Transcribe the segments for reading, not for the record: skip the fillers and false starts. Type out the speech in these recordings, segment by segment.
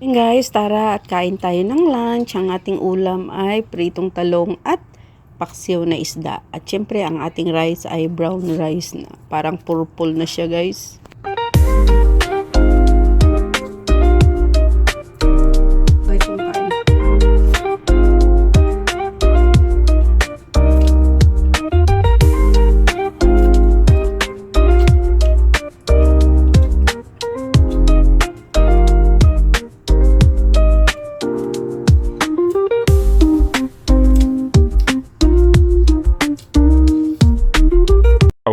Hey guys, tara at kain tayo ng lunch. Ang ating ulam ay pritong talong at paksiw na isda. At syempre ang ating rice ay brown rice na parang purple na siya guys. Guys, yung kain.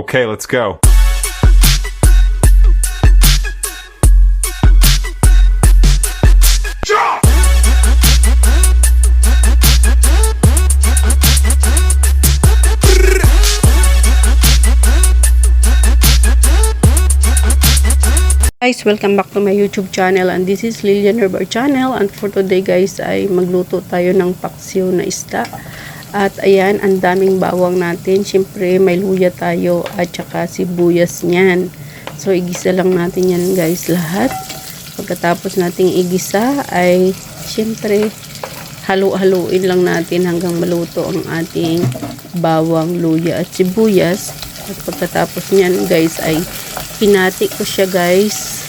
Okay, let's go. Guys, welcome back to my YouTube channel and this is Lilian Herbar channel, and for today guys ay magluto tayo ng paksiw na isda. At ayan, ang daming bawang natin. Siyempre may luya tayo at saka sibuyas niyan. So igisa lang natin yan guys lahat. Pagkatapos nating igisa ay siyempre halu-haluin lang natin hanggang maluto ang ating bawang, luya at sibuyas. At pagkatapos niyan guys ay hinati ko siya guys,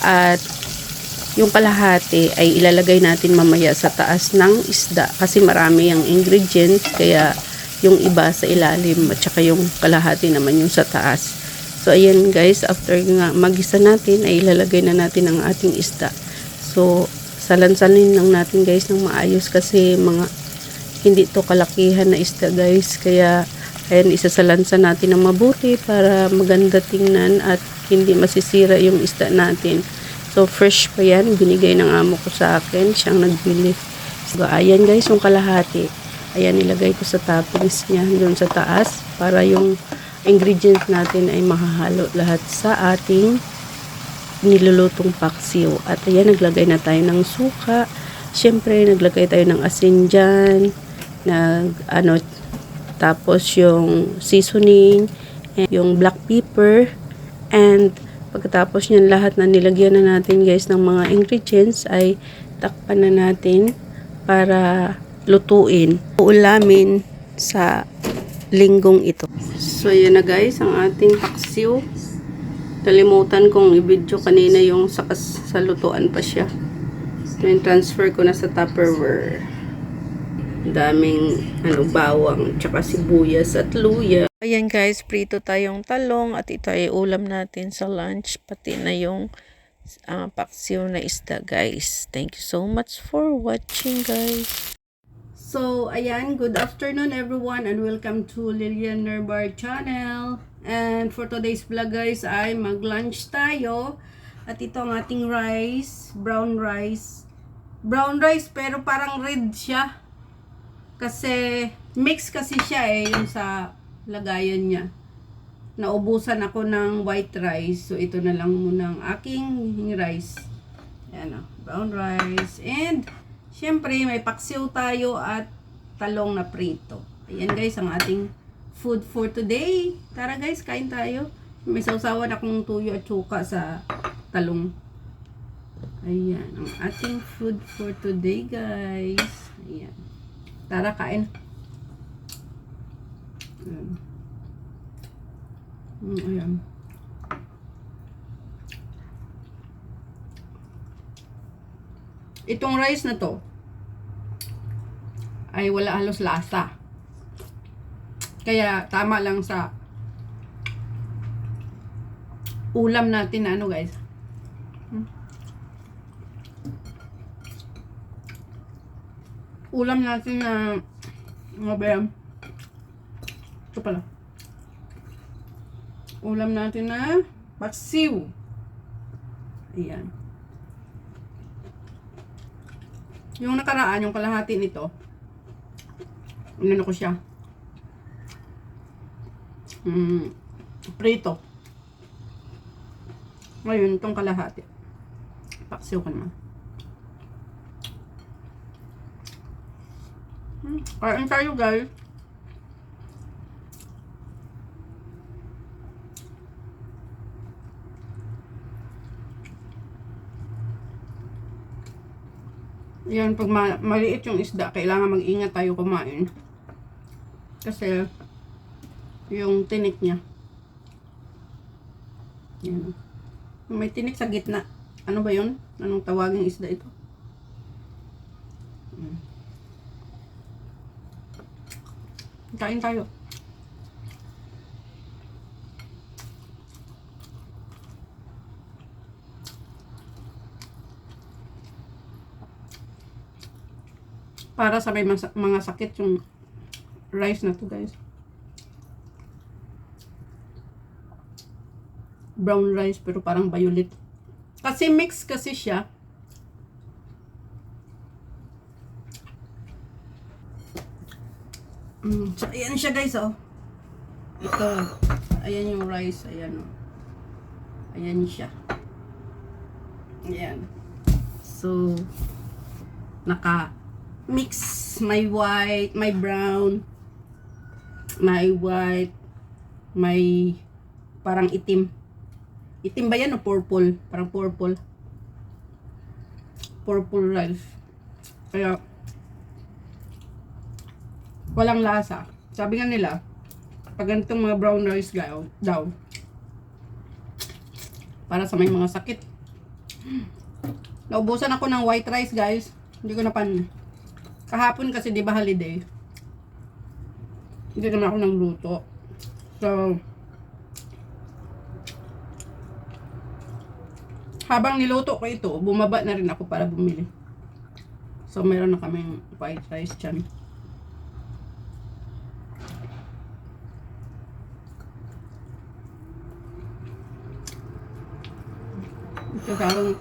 at yung kalahati ay ilalagay natin mamaya sa taas ng isda kasi marami ang ingredients, kaya yung iba sa ilalim at saka yung kalahati naman yung sa taas. So ayan guys, after nga magisa natin ay ilalagay na natin ang ating isda. So salansanin lang natin guys ng maayos kasi mga hindi to kalakihan na isda guys, kaya ayan, isasalansan natin ng mabuti para maganda tingnan at hindi masisira yung isda natin. So fresh pa yan, binigay ng amo ko sa akin, siyang nagbili. So ayan guys, yung kalahati, ayan ilagay ko sa toppings niya doon sa taas para yung ingredients natin ay mahahalo lahat sa ating nilulutong paksiw. At ayan, naglagay na tayo ng suka, syempre naglagay tayo ng asin dyan, tapos yung seasoning, and yung black pepper, and pagkatapos nyan lahat na nilagyan na natin guys ng mga ingredients ay takpan na natin para lutuin. Uulamin sa linggong ito. So yan na guys, ang ating paksiw. Kalimutan kong i-video kanina yung sa lutuan pa siya. Then transfer ko na sa Tupperware. Daming bawang, tsaka sibuyas at luya. Ayan guys, prito tayong talong at ito ay ulam natin sa lunch, pati na yung paksiw na isda guys. Thank you so much for watching guys. So ayan, good afternoon everyone and welcome to Lilian Herbar channel. And for today's vlog guys ay mag-lunch tayo. At ito ang ating rice, brown rice. Brown rice pero parang red siya. Kasi mix kasi siya yung sa lagayan niya. Naubusan ako ng white rice. So ito na lang muna ang aking rice. Ayan o, brown rice. And syempre may paksiw tayo at talong na prito. Ayan guys, ang ating food for today. Tara guys, kain tayo. May sausawan akong tuyo at suka sa talong. Ayan, ang ating food for today guys. Ayan. Tara, kain. Ayan. Itong rice na to ay wala halos lasa. Kaya tama lang sa ulam natin na guys. Ulam natin na ito pala. Ulam natin na paksiw. Ayan. Yung nakaraan, yung kalahati nito, inano ko siya. Prito. Ngayon, itong kalahati. Paksiw ka naman. Kain tayo guys. Yan, pag maliit yung isda, kailangan mag-ingat tayo kumain. Kasi, yung tinik niya. Yan. May tinik sa gitna. Ano ba yun? Anong tawaging isda ito? Kain tayo. Para sa may mga sakit yung rice na to, guys. Brown rice pero parang violet. Kasi mix kasi siya. So, ayan siya, guys, oh. Ito. Ayan yung rice. Ayan, oh. Ayan siya. Ayan. So, naka-mix. May white, may brown, may white, may parang itim. Itim ba yan o purple? Parang purple. Purple rice. Kaya, walang lasa. Sabi nga nila, pag ganitong mga brown rice daw, para sa may mga sakit. Naubusan ako ng white rice, guys. Hindi ko napan. Kahapon kasi di ba holiday? Hindi naman ako nang luto. So, habang niluto ko ito, bumaba na rin ako para bumili. So, meron na kaming white rice dyan. Ito karong,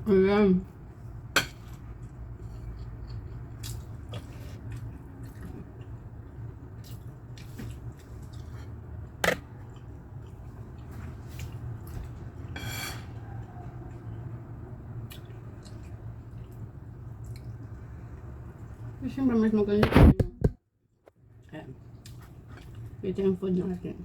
ayan. Siyempre mas maganda. Ayan. Ito yung food natin.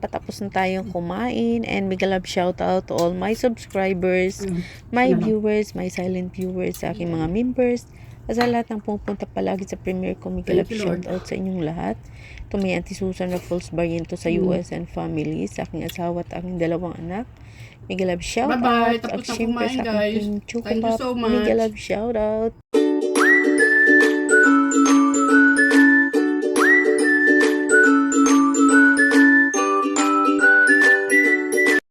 nakatapos na tayong kumain. And mega love shout out to all my subscribers, my viewers, my silent viewers, sa aking mga members, at sa lahat ng pupunta palagi sa premiere ko. Mega love shout out sa inyong lahat. Ito may Auntie Susan Raffles Barriento sa US and family, sa aking asawa at aking dalawang anak. Mega love shout Bye-bye. out. Tapos At na syempre kumain, sa guys. aking Choco Thank you Pop. so much. Mega love shout out.